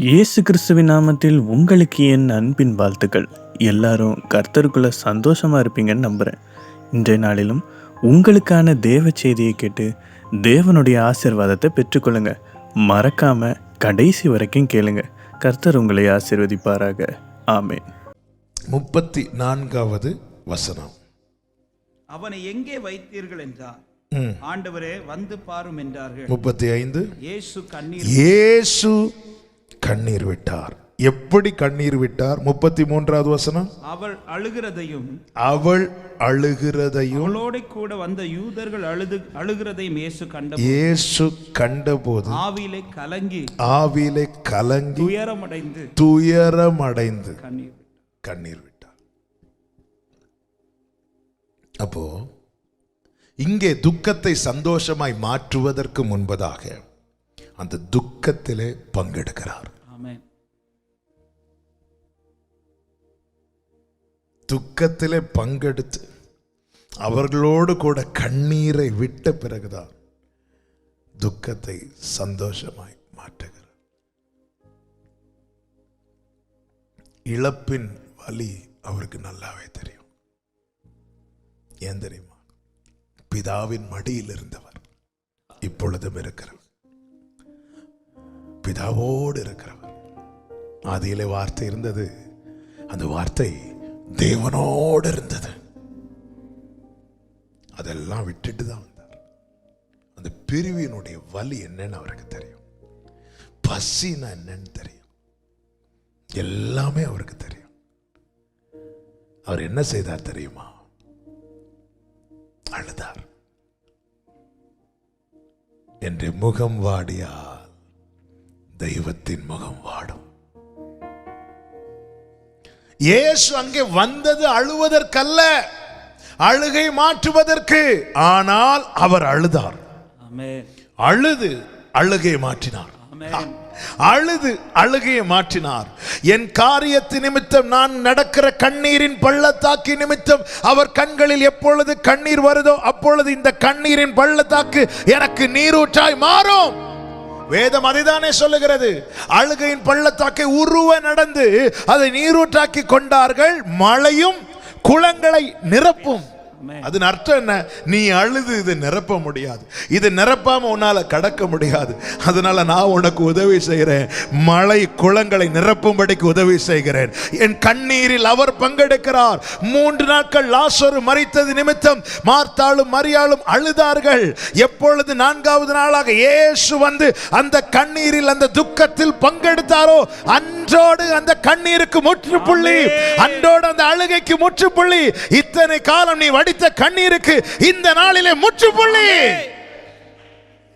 இயேசு கிறிஸ்துவின் நாமத்தில் உங்களுக்கு என் அன்பின் வாழ்த்துக்கள். எல்லாரும் கர்த்தருக்குள்ள சந்தோஷமா இருப்பீங்கன்னு நம்புகிறேன். இன்றைய நாளிலும் உங்களுக்கான தேவ செய்தியை கேட்டு தேவனுடைய ஆசீர்வாதத்தை பெற்றுக்கொள்ளுங்க. மறக்காம கடைசி வரைக்கும் கேளுங்க. கர்த்தர் உங்களை ஆசீர்வதிப்பாராக. ஆமென். 34வது வசனம். அவனை எங்கே வைத்தீர்கள் என்றார். ஆண்டவரே வந்து பாரும் என்றார்கள். 35. இயேசு கண்ணீர் விட்டார். எப்படி கண்ணீர் விட்டார்? 33வது வசனம். அவள் அழுகிறதையும் அவளோடு கூட வந்த யூதர்கள் அழுகிறதையும் இயேசு கண்டபோது ஆவியிலே கலங்கி துயரமடைந்து கண்ணீர் விட்டார். அப்போ இங்கே துக்கத்தை சந்தோஷமாய் மாற்றுவதற்கு முன்பதாக அந்த துக்கத்திலே பங்கெடுக்கிறார். துக்கத்திலே பங்கெடுத்து அவர்களோடு கூட கண்ணீரை விட்ட பிறகுதான் துக்கத்தை சந்தோஷமாய் மாற்றுகிறார். இழப்பின் வலி அவருக்கு நல்லாவே தெரியும். ஏன் தெரியுமா? பிதாவின் மடியில் இருந்தவர் இப்பொழுதும் இருக்கிறவர், பிதாவோடு இருக்கிறவர். ஆதியிலே வார்த்தை இருந்தது, அந்த வார்த்தை தேவனோடு இருந்தது. அதெல்லாம் விட்டுட்டு தான் வந்தார். அந்த பிரிவினுடைய வலி என்னன்னு அவருக்கு தெரியும். பசினா என்னன்னு தெரியும். எல்லாமே அவருக்கு தெரியும். அவர் என்ன செய்தார் தெரியுமா? அழுதார். என்று முகம் வாடியால் தெய்வத்தின் முகம் வாடும். இயேசு அங்கே வந்தது அழுவதற்கல்ல, அழுகை மாற்றுவதற்கு. ஆனால் அவர் அழுதார். அழுது அழுகை மாற்றினார். அழுது அழுகையை மாற்றினார். என் காரியத்தின் நிமித்தம் நான் நடக்கிற கண்ணீரின் பள்ளத்தாக்கு நிமித்தம் அவர் கண்களில் எப்பொழுது கண்ணீர் வருதோ அப்பொழுது இந்த கண்ணீரின் பள்ளத்தாக்கு எனக்கு நீரூற்றாய் மாறும். வேதம் அதைதானே சொல்லுகிறது. அழுகையின் பள்ளத்தாக்கை உருவ நடந்து அதை நீரூற்றாக்கி கொண்டார்கள். மழையும் குளங்களை நிரப்பும். அதன் அர்த்தம் என்ன? நீ அழுது இதை நிரப்ப முடியாது, இது நிரப்பாம உன்னால கடக்க முடியாது. அதனால நான் உனக்கு உதவி செய்கிறேன். மழை குளங்களை நிரப்பும்படிக்கு உதவி செய்கிறேன். என் கண்ணீரில் அவர் பங்கெடுக்கிறார். 3 நாட்கள் லாசரு மரித்தது நிமித்தம் மார்த்தாளும் மரியாளும் அழுதார்கள். எப்பொழுது 4வது நாளாக இயேசு வந்து அந்த கண்ணீரில் அந்த துக்கத்தில் பங்கெடுத்தாரோ அன்றோடு அந்த கண்ணீருக்கு முற்றுப்புள்ளி, அன்றோடு அந்த அழுகைக்கு முற்றுப்புள்ளி. இத்தனை காலம் நீ வடித்த கண்ணீருக்கு இந்த நாளிலே முற்றுப்புள்ளி.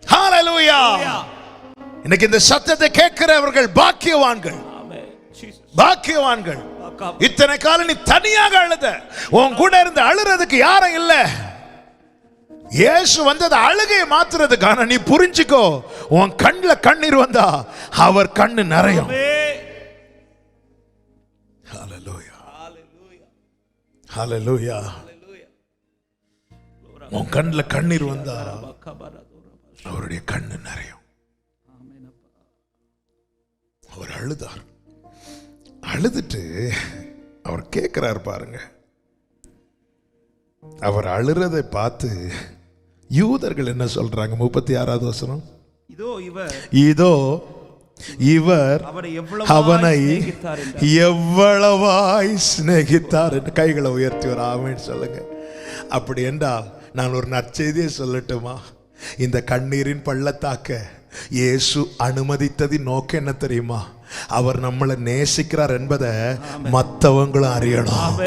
ஹல்லேலூயா. இன்னைக்கு இந்த சத்தத்தை கேட்கிறவர்கள் பாக்கியவான்கள், பாக்கியவான்கள். இத்தனை காலம் நீ தனியாக அழுத, உன் கூட இருந்து அழுறதுக்கு யாரும் இல்ல. இயேசு வந்தது அழுகையை மாத்துறதுக்கான. நீ புரிஞ்சுக்கோ, உன் கண்ணுல கண்ணீர் வந்தா அவர் கண்ணு நிறையும். ஹல்லேலூயா, ஹல்லேலூயா. உன் கண்ணுல கண்ணீர் வந்தா அவருடைய கண்ணு நிறையும். அவர் அழுதார். அழுதுட்டு அவர் கேட்கிறார் பாருங்க. அவர் அழுறதை பார்த்து யூதர்கள் என்ன சொல்றாங்க? 36வது வசனம். இதோ இவர் அவனை எவ்வளவாய் சிநேகித்தார் என்று கைகளை உயர்த்தி ஒரு ஆமென் சொல்லுங்க. அப்படி என்றால் நான் ஒரு நற்செய்தியை சொல்லட்டுமா? இந்த கண்ணீரின் பள்ளத்தாக்க இயேசு அனுமதித்ததின் நோக்கம் என்ன தெரியுமா? அவர் நம்மளை நேசிக்கிறார் என்பதை மற்றவங்களும் அறியணும்.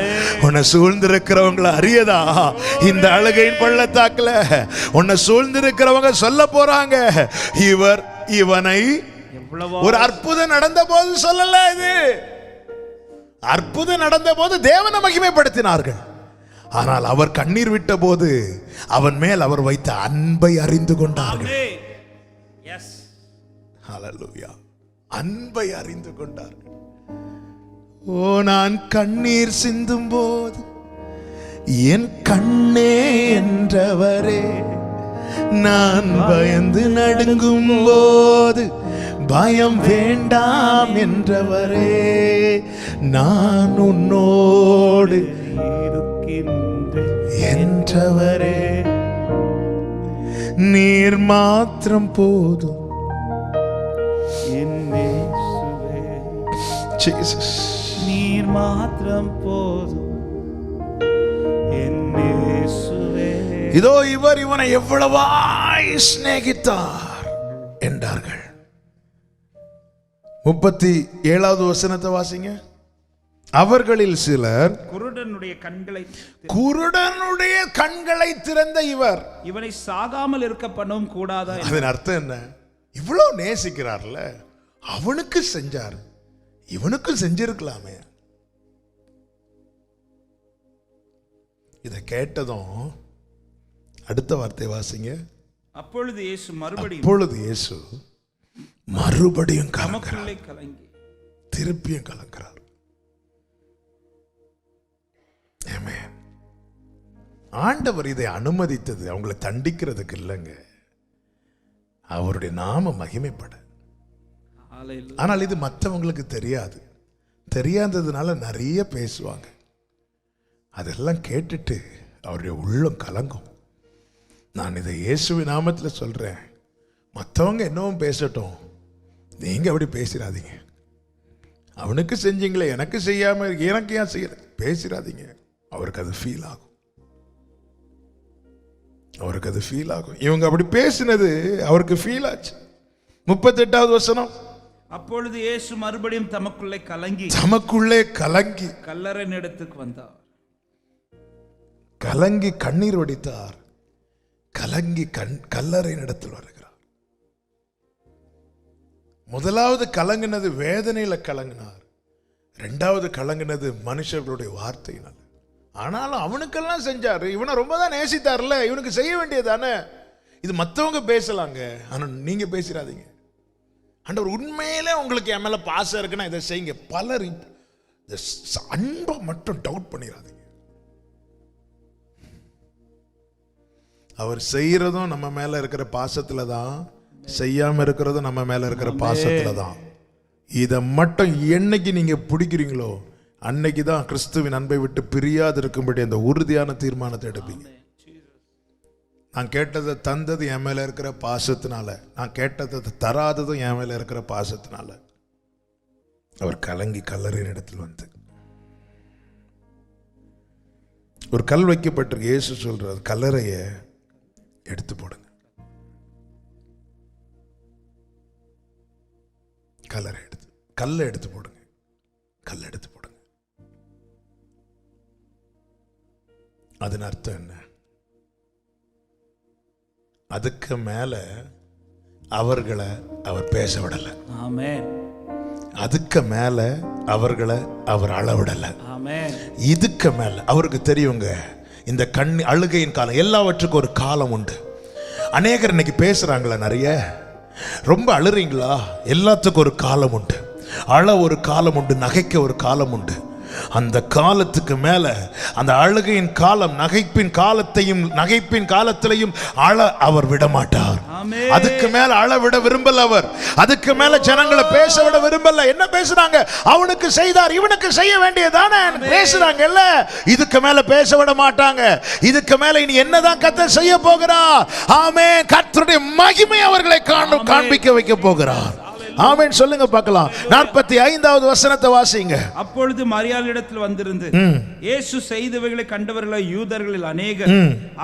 உன்னை சூழ்ந்திருக்கிறவங்களை அறியதா? இந்த அழுகையின் பள்ளத்தாக்குல உன்னை சூழ்ந்திருக்கிறவங்க சொல்ல போறாங்க, இவர் இவனை. ஒரு அற்புதம் நடந்த போது சொல்லல, இது அற்புதம் நடந்த போது தேவனை மகிமைப்படுத்தினார்கள். ஆனால் அவர் கண்ணீர் விட்ட போது அவன் மேல் அவர் வைத்த அன்பை அறிந்து கொண்டார்கள். ஹல்லேலூயா. அன்பை அறிந்து கொண்டார்கள். ஓ, நான் கண்ணீர் சிந்தும் போது என் கண்ணே என்றவரே, நான் பயந்து நடுங்கும் போது பயம் வேண்டாம் என்றவரே, நான் உன்னோடு என்றவரே, நீர் மாத்திரம் போதும். ஜீசஸ், நீர் மாத்திரம் போதும் என் இயேசுவே. இதோ இவர் இவனை எவ்வளவாய் சிநேகித்தார் என்றார்கள். 37வது வசனத்தை வாசிங்க. அவர்களில் சிலர் குருடனுடைய கண்களை திறந்த இவர் இவனை சாகாமல் இருக்க பண்ணவும் கூடாதா? அதன் அர்த்தம் என்ன? இவ்வளவு நேசிக்கிறார்ல, அவனுக்கு செஞ்சார், இவனுக்கு செஞ்சிருக்கலாமே. இதை கேட்டதும் அடுத்த வார்த்தை வாசிங்க. அப்பொழுது இயேசு மறுபடியும் கலங்கி திருப்பியும் கலங்கிறார். ஆண்டவர் இதை அனுமதித்தது அவங்களை தண்டிக்கிறதுக்கு இல்லைங்க, அவருடைய நாம மகிமைப்பட. ஆனால் இது மற்றவங்களுக்கு தெரியாது. தெரியாததுனால நிறைய பேசுவாங்க. அதெல்லாம் கேட்டுட்டு அவருடைய உள்ளம் கலங்கும். நான் இதை இயேசுவின் நாமத்தில் சொல்றேன். மற்றவங்க என்னவும் பேசட்டும், நீங்க அப்படி பேசிடாதீங்க. அவனுக்கு செஞ்சீங்களே, எனக்கு செய்யாம எனக்கு ஏன் செய்யற, பேசிடாதீங்க. அவருக்கு அது ஃபீல் ஆகும். இவங்க அப்படி பேசினது அவருக்கு ஃபீல் ஆச்சு. 38வது வசனம். அப்பொழுது இயேசு மறுபடியும் தமக்குள்ளே கலங்கி கல்லறையின் இடத்துக்கு வந்தார். கலங்கி கண்ணீர் வடித்தார். கலங்கி கல்லறையின் இடத்தில் வருகிறார். முதலாவது கலங்கினது வேதனையில கலங்கினார். 2வது கலங்கினது மனுஷர்களுடைய வார்த்தையினால். ஆனாலும் அவனுக்கெல்லாம் செஞ்சாரு. இவனை ரொம்ப தான் நேசித்தார்ல, இவனுக்கு செய்ய வேண்டியதானே. இது மற்றவங்க பேசலாங்க, ஆனா நீங்க பேசிடாதீங்க. ஆண்டவர் உண்மையிலே உங்களுக்கு என் மேல பாசம் இருக்குன்னா இதை செய்யுங்க. பலர் அன்பை மட்டும் டவுட் பண்ணிடாதீங்க. அவர் செய்யறதும் நம்ம மேல இருக்கிற பாசத்துல தான், செய்யாம இருக்கிறதும் நம்ம மேல இருக்கிற பாசத்துல தான். இதை மட்டும் என்னைக்கு நீங்க பிடிக்கிறீங்களோ அன்னைக்கு தான் கிறிஸ்துவின் அன்பை விட்டு பிரியாது இருக்கும்படி அந்த உறுதியான தீர்மானத்தை எடுப்பீங்க. நான் கேட்டதை தந்தது என் மேல இருக்கிற பாசத்தினால, நான் கேட்டதை தராததும் என் மேல இருக்கிற பாசத்தினால. அவர் கலங்கி கல்லறையின் இடத்தில் வந்து ஒரு கல் வைக்கப்பட்டிருக்கு. இயேசு சொல்றார், கல்லறைய எடுத்து போடுங்க. கல்லை எடுத்து போடுங்க. கல் எடுத்து போடுங்க. அதன் அர்த்தம் என்ன? அதுக்கு மேல அவர்களை அவர் பேச விடல. ஆமென். அதுக்கு மேல அவர்களை அவர் அளவிடல. ஆமென். இதுக்கு மேல அவருக்கு தெரியுங்க, இந்த அழுகையின் காலம், எல்லாவற்றுக்கும் ஒரு காலம் உண்டு. அநேகர் இன்னைக்கு பேசுறாங்களா, நிறைய ரொம்ப அழுறீங்களா, எல்லாத்துக்கும் ஒரு காலம் உண்டு. அழ ஒரு காலம் உண்டு, நகைக்க ஒரு காலம் உண்டு. அந்த காலத்துக்கு மேல அந்த அழுகையின் காலம், நகைப்பின் காலத்திலையும் அழ அவர் விட மாட்டார். அதுக்கு மேல அழ விட விரும்பல அவர். அதுக்கு மேல ஜனங்களை பேச விட விரும்பல. என்ன பேசுறாங்க? அவனுக்கு செய்தார், இவனுக்கு செய்ய வேண்டியதானே பேசுறாங்க இல்ல. இதுக்கு மேல பேச விட மாட்டாங்க. இதுக்கு மேல இனி என்னதான் கர்த்தர் செய்ய போகிறார்? ஆமென். கர்த்தருடைய மகிமை அவர்களை காண்பிக்க வைக்க போகிறார். ஆமென். சொல்லுங்க பார்க்கலாம். 45வது வசனத்தை வாசிங்க. அப்பொழுது மரியாளிடத்தில் வந்திருந்து இயேசு செய்தவைகளை கண்டவர்கள யூதர்களில் அநேகர்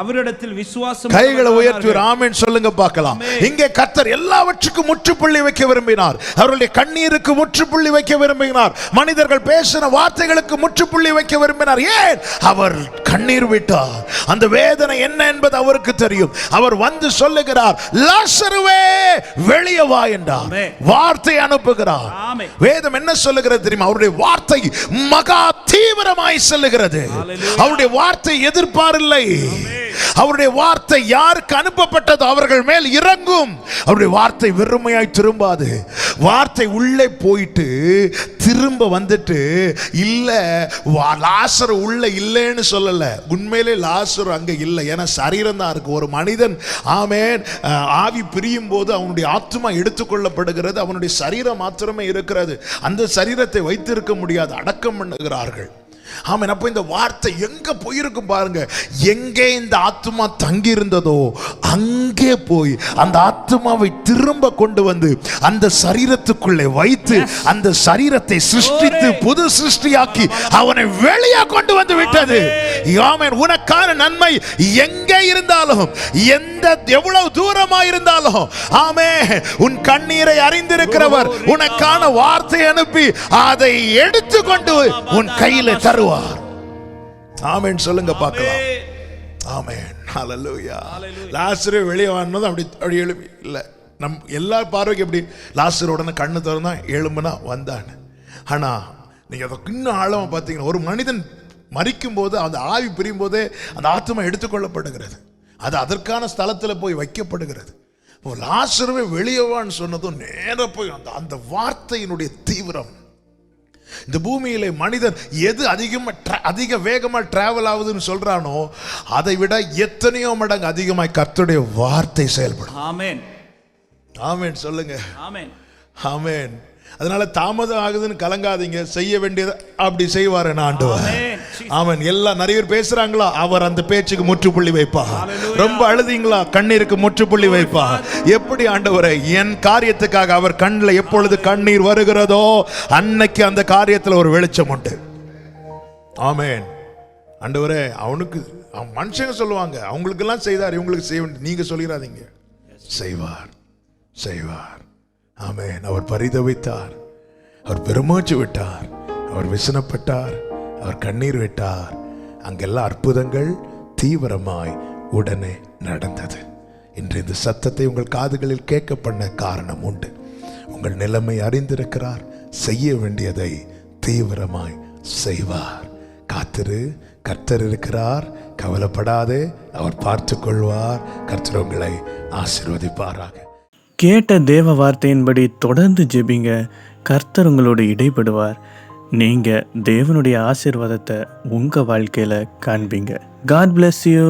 அவரிடத்தில் விசுவாசம். கைகளை உயர்த்தி ஆமென் சொல்லுங்க பார்க்கலாம். இங்கே கர்த்தர் எல்லாவற்றுக்கும் முற்றுப்புள்ளி வைக்க விரும்பினார். அவருடைய கண்ணீருக்கு முற்றுப்புள்ளி வைக்க விரும்பினார். மனிதர்கள் பேசின வார்த்தைகளுக்கு முற்றுப்புள்ளி வைக்க விரும்பினார். ஏன்? அவர் கண்ணீர் விட்டார். அந்த வேதனை என்ன என்பது அவருக்கு தெரியும். அவர் வந்து சொல்லுகிறார், லாசருவே வெளியே வா என்றார். வார்த்தை அனுப்புகிறார். வேதம் என்ன சொல்லுகிறது தெரியுமா? அவருடைய வார்த்தை மகா தீவிரமாய் செல்லுகிறது. அவருடைய வார்த்தை எதிர்பாரில்லை. அவருடைய வார்த்தை யாருக்கு அனுப்பப்பட்டதோ அவர்கள் மேல் இறங்கும். அவருடைய வார்த்தை வெறுமையாய் திரும்பாது. வார்த்தை உள்ளே போயிட்டு திரும்ப வந்துட்டு இல்ல லாசர் உள்ள இல்லைன்னு சொல்லல. உண்மையிலே லாசர் அங்க இல்லை. ஏன்னா சரீரம் தான் இருக்கு. ஒரு மனிதன் ஆமென் ஆவி பிரியும் போது அவனுடைய ஆத்மா எடுத்துக்கொள்ளப்படுகிறது. அவனுடைய சரீரம் மாத்திரமே இருக்கிறது. அந்த சரீரத்தை வைத்திருக்க முடியாது, அடக்கம் பண்ணுகிறார்கள். ஆமென். அப்ப இந்த வார்த்தை எங்க போயிருக்கும் பாருங்க. எங்கே இந்த ஆத்மா தங்கி இருந்ததோ அங்கே போய் அந்த ஆத்மாவை திரும்ப கொண்டு வந்து அந்த சரீரத்துக்குள்ளே வைத்து அந்த சரீரத்தை சிருஷ்டித்து புது சிருஷ்டியாக்கி அவனை வெளியே கொண்டு வந்து விட்டது. ஆமென். உனக்கான நன்மை எங்கே இருந்தாலும், எவ்வளவு தூரமா இருந்தாலும், ஆமென், உன் கண்ணீரை அறிந்திருக்கிறவர் உனக்கான வார்த்தை அனுப்பி அதை எடுத்துக்கொண்டு உன் கையில தருவார். ஆமென் சொல்லுங்க பார்க்கலாம். ஆமென். ஹல்லேலூயா. லாசரு வெளியே வந்தது அப்படி எழுப்பி இல்ல. நம் எல்லா பார்வைக்கு எப்படி லாசர் உடனே கண்ணு திறந்தா எழும்புனா வந்தான்னு. ஆனா நீங்க அதை இன்னும் ஆழமா பார்த்தீங்கன்னா, ஒரு மனிதன் மரிக்கும் போது அந்த ஆவி பிரியும் போதே அந்த ஆத்மா எடுத்துக்கொள்ளப்படுகிறது. அது அதற்கான ஸ்தலத்தில் போய் வைக்கப்படுகிறது. லாசருவே வெளியவான்னு சொன்னதும் நேர போய் அந்த வார்த்தையினுடைய தீவிரம். இந்த பூமியிலே மனிதன் எது அதிக வேகமா டிராவல் ஆகுதுன்னு சொல்றானோ அதை விட எத்தனையோ மடங்கு அதிகமாய் கர்த்தருடைய வார்த்தை செயல்படும். ஆமென். ஆமென் சொல்லுங்க. ஆமென். ஆமென். அதனால தாமதம் ஆகுதுன்னு கலங்காதீங்க. செய்ய வேண்டியது அப்படி செய்வார் ஆண்டவர். ஆமென். எல்லாம் நிறைய பேர் பேசுறாங்களா, அவர் அந்த பேச்சுக்கு முற்றுப்புள்ளி வைப்பார். ரொம்ப அழுதீங்களா, கண்ணீருக்கு முற்றுப்புள்ளி வைப்பார். எப்படி ஆண்டவரே, என் காரியத்துக்காக அவர் கண்ணில் எப்பொழுது கண்ணீர் வருகிறதோ அன்னைக்கு அந்த காரியத்தில் ஒரு வெளிச்சம் உண்டு. ஆமென். ஆண்டவரே, அவனுக்கு மனுஷங்க சொல்லுவாங்க அவங்களுக்கெல்லாம் செய்தார், இவங்களுக்கு செய்ய வேண்டிய நீங்க சொல்லிடாதீங்க. செய்வார், செய்வார். ஆமென். அவர் பரிதவித்தார், அவர் பெருமூச்சு விட்டார், அவர் விசனப்பட்டார், அவர் கண்ணீர் விட்டார். அங்கெல்லாம் அற்புதங்கள் தீவிரமாய் உடனே நடந்தது. இன்று இந்த சத்தத்தை உங்கள் காதுகளில் கேட்க பண்ண காரணம் உண்டு. உங்கள் நிலைமை அறிந்திருக்கிறார். செய்ய வேண்டியதை தீவிரமாய் செய்வார். காத்திரு, கர்த்தர் இருக்கிறார், கவலைப்படாதே, அவர் பார்த்து கொள்வார். கர்த்தர் உங்களை ஆசீர்வதிப்பாராக. கேட்ட தேவ வார்த்தையின்படி தொடர்ந்து ஜெபிங்க. கர்த்தர் உங்களோடு இடைப்படுவார். நீங்கள் தேவனுடைய ஆசீர்வாதத்தை உங்கள் வாழ்க்கையில் காண்பீங்க. God bless you.